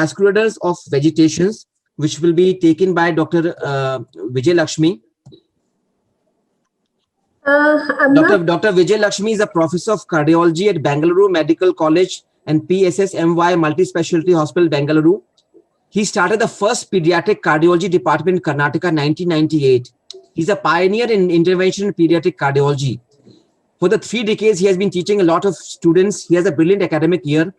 Masqueraders of Vegetations, which will be taken by Dr. Vijayalakshmi. Dr. Vijayalakshmi is a professor of cardiology at Bangalore Medical College and PSSMY Multi-Specialty Hospital, Bangalore. He started the first pediatric cardiology department in Karnataka in 1998. He's a pioneer in intervention in pediatric cardiology. For the 3 decades, he has been teaching a lot of students. He has a brilliant academic year.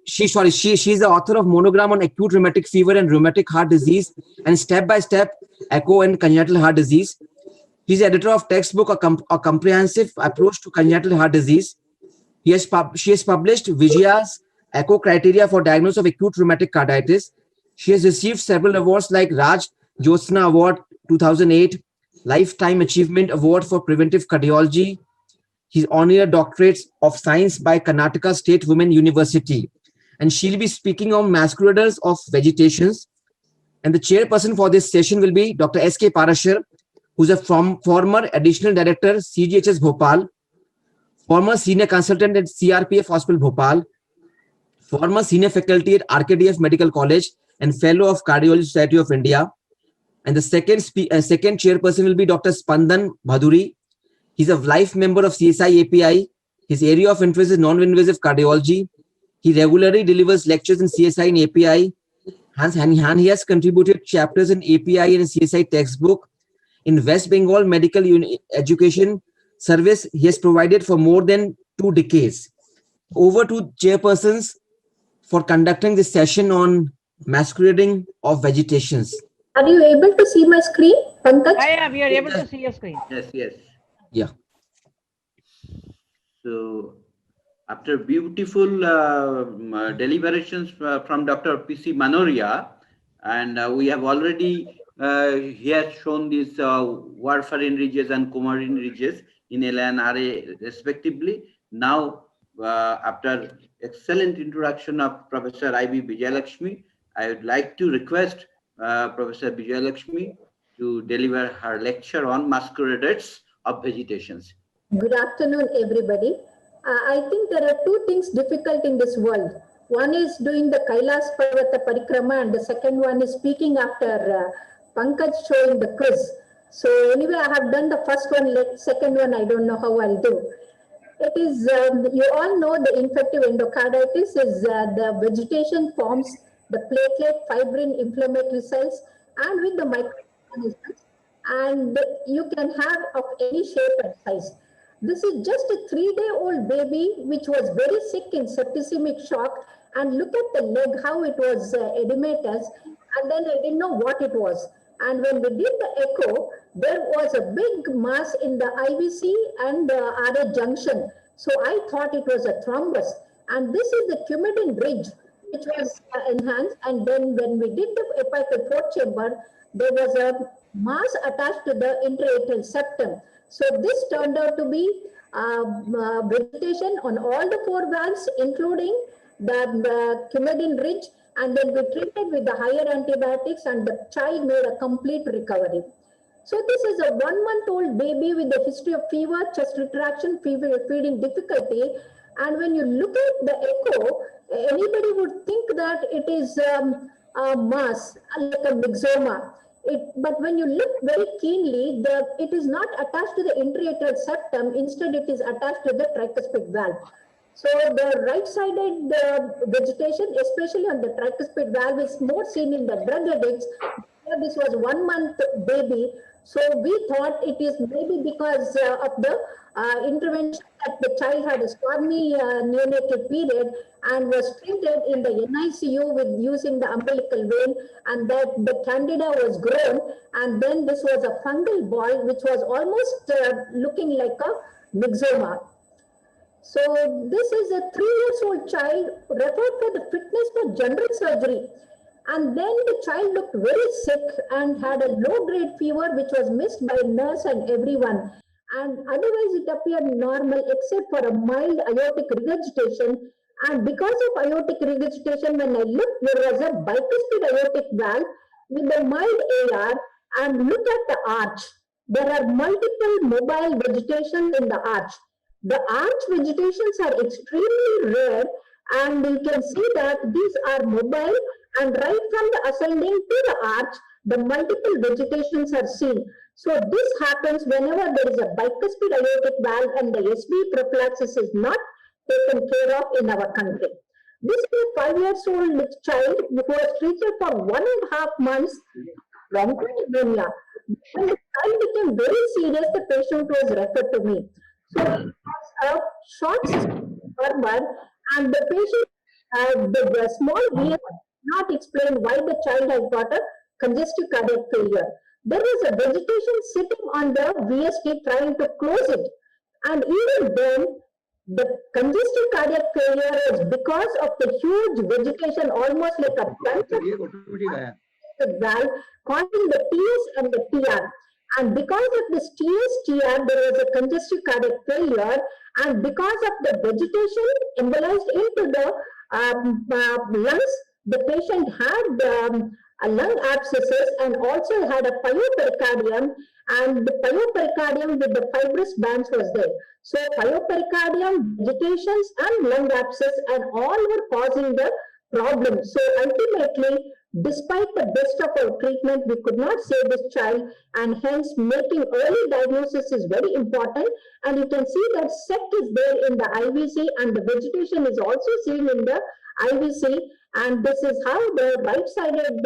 She's the author of Monogram on Acute Rheumatic Fever and Rheumatic Heart Disease and Step-by-Step Echo and Congenital Heart Disease. He's the editor of textbook A Comprehensive Approach to Congenital Heart Disease. She has published Vijaya's Echo Criteria for Diagnosis of Acute Rheumatic Carditis. She has received several awards like Raj Jyotsna Award 2008, Lifetime Achievement Award for Preventive Cardiology. He's honored doctorates of science by Karnataka State Women University. And she'll be speaking on Masqueraders of Vegetations. And the chairperson for this session will be Dr. S.K. Parashar, who's a former Additional Director, CGHS Bhopal, former Senior Consultant at CRPF Hospital Bhopal, former Senior Faculty at RKDF Medical College, and Fellow of Cardiology Society of India. And the second chairperson will be Dr. Spandan Bhaduri. He's a life member of CSI API. His area of interest is non-invasive cardiology. He regularly delivers lectures in CSI and API. And he has contributed chapters in API and CSI textbook. In West Bengal Medical Education Service, he has provided for more than 2 decades. Over to chairpersons for conducting this session on masquerading of vegetations. Are you able to see my screen, Pankaj? Yeah, we are able to see your screen. Yes. Yeah. So, after beautiful deliberations from Dr. P.C. Manoria, and we have already he has shown these warfarin ridges and coumarin ridges in LA and RA respectively. Now, after excellent introduction of Professor I.B. Vijayalakshmi, I would like to request Professor Vijayalakshmi to deliver her lecture on Masqueraders of Vegetations. Good afternoon, everybody. I think there are 2 things difficult in this world. One is doing the Kailas Parvata Parikrama, and the second one is speaking after Pankaj showing the quiz. So anyway, I have done the first one, second one I don't know how I'll do. It is, you all know the infective endocarditis is the vegetation forms the platelet, fibrin, inflammatory cells, and with the microorganisms, and you can have of any shape and size. This is just a 3-day-old baby which was very sick in septicemic shock, and look at the leg, how it was edematous, and then I didn't know what it was. And when we did the echo, there was a big mass in the IVC and the RA junction. So I thought it was a thrombus. And this is the Coumadin ridge, which was enhanced. And then when we did the apical fourth chamber, there was a mass attached to the intraatrial septum. So this turned out to be vegetation on all the 4 valves, including the Coumadin ridge. And then we treated with the higher antibiotics, and the child made a complete recovery. So this is a 1-month-old baby with a history of fever, chest retraction, feeding difficulty. And when you look at the echo, anybody would think that it is a mass, like a myxoma. But when you look very keenly, it is not attached to the intraatrial septum. Instead, it is attached to the tricuspid valve. So the right-sided vegetation, especially on the tricuspid valve, is more seen in the drug addicts. This was 1-month baby. So we thought it is maybe because of the intervention that the child had a stormy neonatal period and was treated in the NICU with using the umbilical vein, and that the candida was grown, and then this was a fungal ball which was almost looking like a myxoma. So this is a 3-year-old child referred for the fitness for general surgery. And then the child looked very sick and had a low-grade fever, which was missed by nurse and everyone. And otherwise, it appeared normal except for a mild aortic regurgitation. And because of aortic regurgitation, when I looked, there was a bicuspid aortic valve with a mild AR. And look at the arch. There are multiple mobile vegetation in the arch. The arch vegetations are extremely rare, And you can see that these are mobile, and right from the ascending to the arch, the multiple vegetations are seen. So this happens whenever there is a bicuspid aortic valve and the SV prophylaxis is not taken care of in our country. This is a 5-year-old child who was treated for 1.5 months bronchopneumonia. When the child became very serious, the patient was referred to me. So it was a short murmur, and the patient, the small VS not explain why the child has got a congestive cardiac failure. There was a vegetation sitting on the VST trying to close it, and even then, the congestive cardiac failure is because of the huge vegetation, almost like a bunch of the valve causing the TS and the TR. And because of this TS, TR, there was a congestive cardiac failure, and because of the vegetation embolized into the lungs, the patient had a lung abscesses and also had a pyopericardium, and the pyopericardium with the fibrous bands was there. So pyopericardium, vegetations, and lung abscess, and all were causing the problem. So ultimately, despite the best of our treatment, we could not save this child, and hence making early diagnosis is very important. And you can see that SEC is there in the IVC, and the vegetation is also seen in the IVC, and this is how the right-sided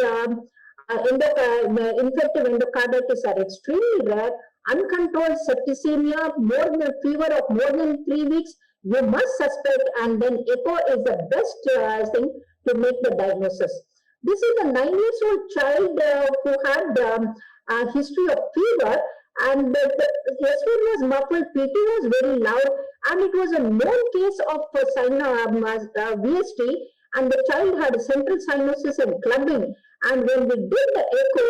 infective endocarditis are extremely rare. Uncontrolled septicemia, more than fever of more than 3 weeks, you must suspect, and then echo is the best thing to make the diagnosis. This is a 9-year-old child who had a history of fever, and the S1 was muffled, PT was very loud, and it was a known case of VST, and the child had central cyanosis and clubbing. And when we did the echo,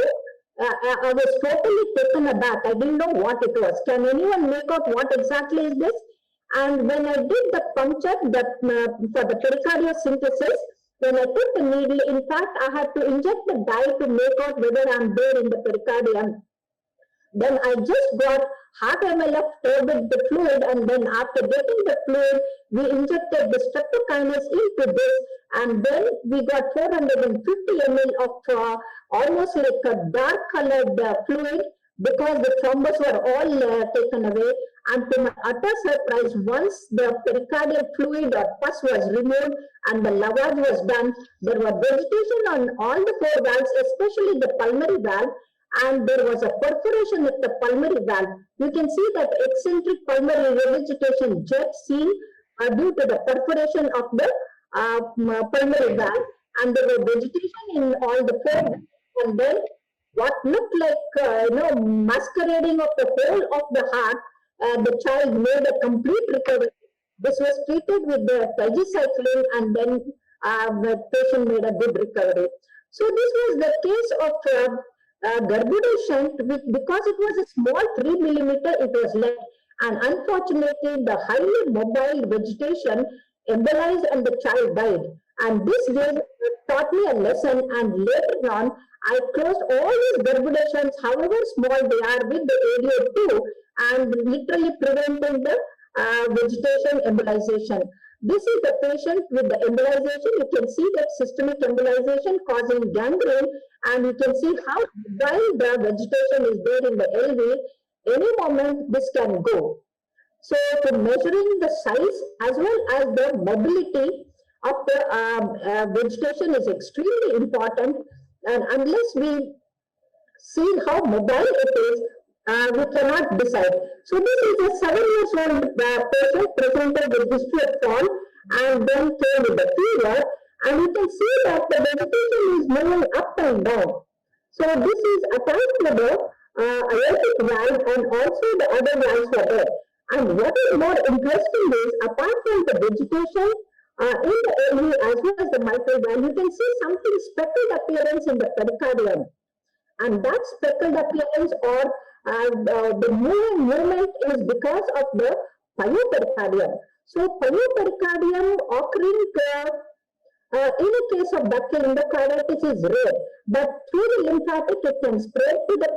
I was totally taken aback. I didn't know what it was. Can anyone make out what exactly is this? And when I did the puncture for the pericardiocentesis, when I took the needle, in fact, I had to inject the dye to make out whether I'm there in the pericardium. Then I just got half ml of turbid the fluid, and then after getting the fluid, we injected the streptokinase into this, and then we got 450 ml of almost like a dark colored fluid, because the thrombus were all taken away. And to my utter surprise, once the pericardial fluid or pus was removed and the lavage was done, there was vegetation on all the 4 valves, especially the pulmonary valve, and there was a perforation at the pulmonary valve. You can see that eccentric pulmonary revegetation jet seen due to the perforation of the pulmonary valve, and there was vegetation in all the 4 valves. And then what looked like masquerading of the whole of the heart, the child made a complete recovery. This was treated with the tigecycline, and then the patient made a good recovery. So this was the case of Garbudo shunt, because it was a small 3 millimeter, it was left, and unfortunately the highly mobile vegetation embolized and the child died. And this taught me a lesson, and later on I closed all these Garbudo shunts, however small they are, with the ADO2, and literally preventing the vegetation embolization. This is the patient with the embolization. You can see that systemic embolization causing gangrene, and you can see how while the vegetation is there in the LV, any moment this can go. So for measuring the size as well as the mobility of the vegetation is extremely important, and unless we see how mobile it is, we cannot decide. So this is a 7-year-old patient presented with history of fall, and then came with the fever, and you can see that the vegetation is moving up and down. So this is attached to the aortic valve, and also the other valves were there. And what is more interesting is, apart from the vegetation in the LV as well as the mitral valve, you can see something speckled appearance in the pericardium. And that speckled appearance or the movement is because of the pyopericardium. So pyopericardium occurring in a case of ductal endocarditis is rare, but through the lymphatic it can spread to the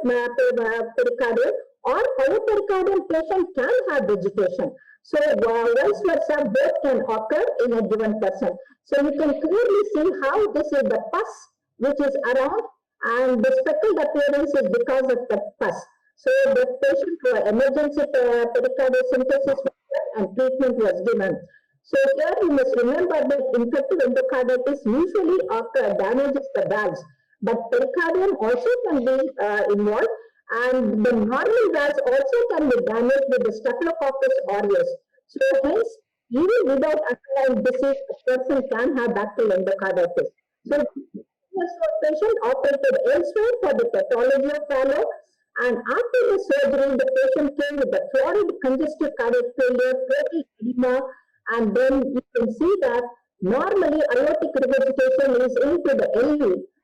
pericardium, or pyopericardium patient can have vegetation. So vice versa, both can occur in a given person. So you can clearly see how this is the pus which is around, and the speckled appearance is because of the pus. So the patient for emergency pericardiocentesis was done and treatment was given. So here you must remember that infective endocarditis usually damages the valves, but pericardium also can be involved, and the normal valves also can be damaged with the Staphylococcus aureus. So hence, even without underlying disease, a person can have bacterial endocarditis. So patient operated elsewhere for the pathology of fallow, and after the surgery, the patient came with a florid congestive cardiac failure, total edema, and then you can see that normally aortic regurgitation is into the LV,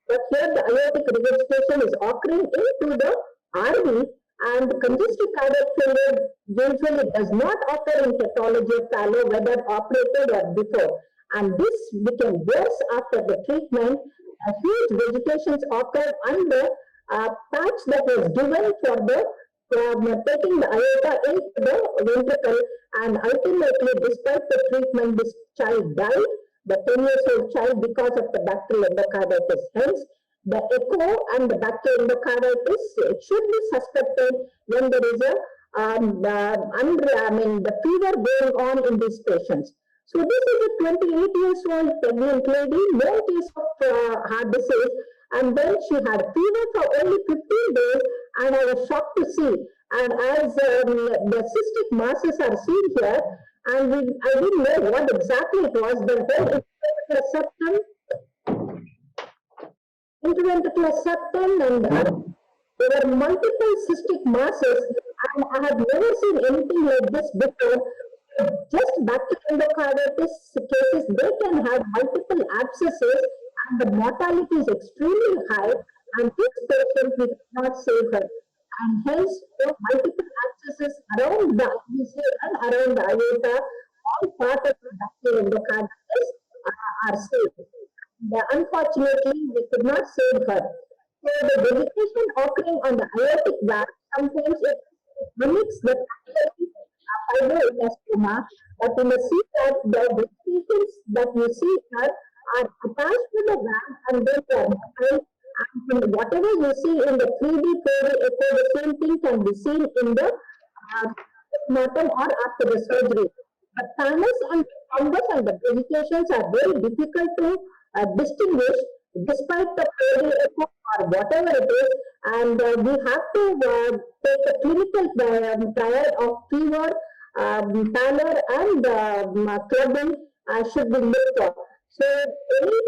but here the aortic regurgitation is occurring into the RV, and congestive cardiac failure usually does not occur in pathology of fallow, whether operated or before. And this became worse after the treatment. A huge vegetations occurred on the patch that was given for taking the aorta into the ventricle, and ultimately, despite the treatment, this child died, the 10-year-old child, because of the bacterial endocarditis. Hence, the echo and the bacterial endocarditis, it should be suspected when there is the fever going on in these patients. So this is a 28-year-old pregnant lady, no case of heart disease, and then she had fever for only 15 days, and I was shocked to see. And as the cystic masses are seen here, and I didn't know what exactly it was, the whole interventricular septum, and there were multiple cystic masses, and I have never seen anything like this before. Just bacterial endocarditis cases, they can have multiple abscesses, and the mortality is extremely high, and this patient we cannot save her. And hence, multiple abscesses around the IVC and around the aorta, all part of the bacterial endocarditis are saved. Unfortunately, we could not save her. So the vegetation occurring on the aortic valve, sometimes it mimics the fibroelastoma, but you must see that the vegetations that you see here are attached to the valve, and then they are mobile, and whatever you see in the 3D, 4D echo, the same thing can be seen in the postmortem or after the surgery. The thymus and fungus and the vegetations are very difficult to distinguish despite the 4D echo or whatever it is, and we have to take a clinical trial of fever, pallor, and clubbing should be looked for. So any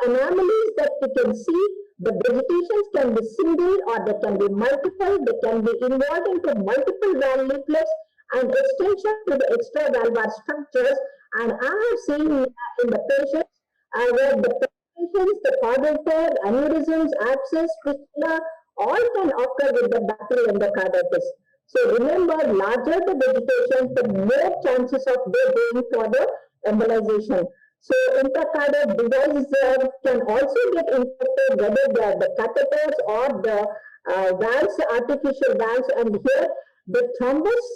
anomalies that we can see, the vegetations can be single or they can be multiple, they can be involved into multiple valve leaflets and extension to the extravalvular structures. And I have seen in the patients where the patients, the quadrature, aneurysms, abscess, fistula, all can occur with the bacterial endocarditis. So remember, larger the vegetation, the more chances of they going for the embolization. So intracardiac device can also get infected, whether the catheters or the valves, artificial valves, and here the thrombus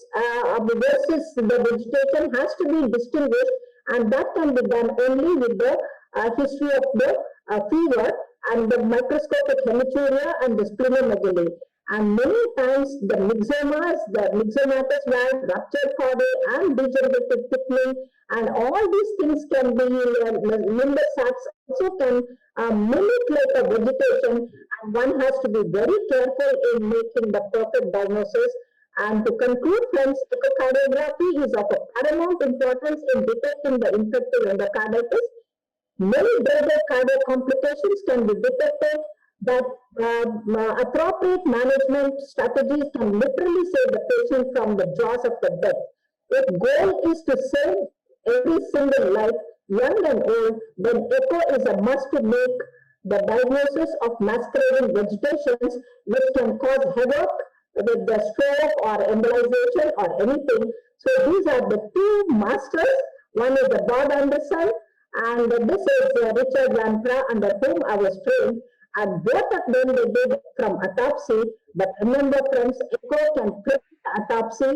versus the vegetation has to be distinguished, and that can be done only with the history of the fever and the microscopic hematuria and the splenomegaly. And many times the myxomas, the myxomatous valve, ruptured chordae, and degenerative thickening, and all these things can be, limbar sacs also can mimic like a vegetation, and one has to be very careful in making the perfect diagnosis. And to conclude, friends, echocardiography is of a paramount importance in detecting the infective endocarditis. Many greater cardiac complications can be detected, that appropriate management strategies can literally save the patient from the jaws of the death. If goal is to save every single life, young and old, then echo is a must to make the diagnosis of masquerading vegetations, which can cause havoc with the stroke or embolization or anything. So these are the two masters. One is the Bob Anderson, and this is Richard Lampra, under whom I was trained. And both of them they did from autopsy. But remember, friends, echo can prevent autopsy,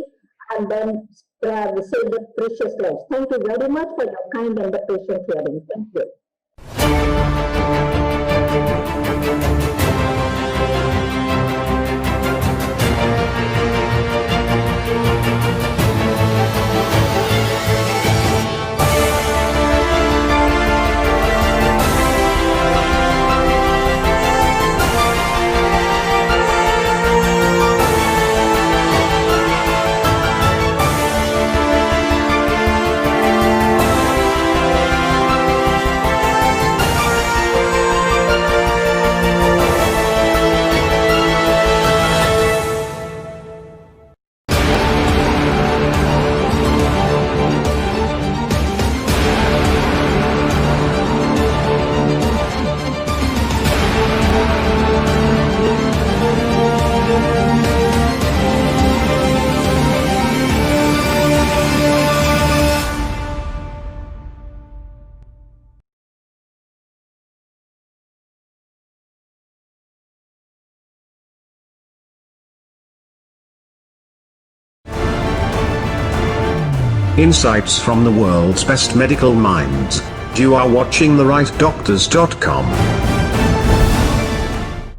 and then save the precious lives. Thank you very much for your kind and the patient hearing. Thank you. Insights from the world's best medical minds. You are watching TheRightDoctors.com.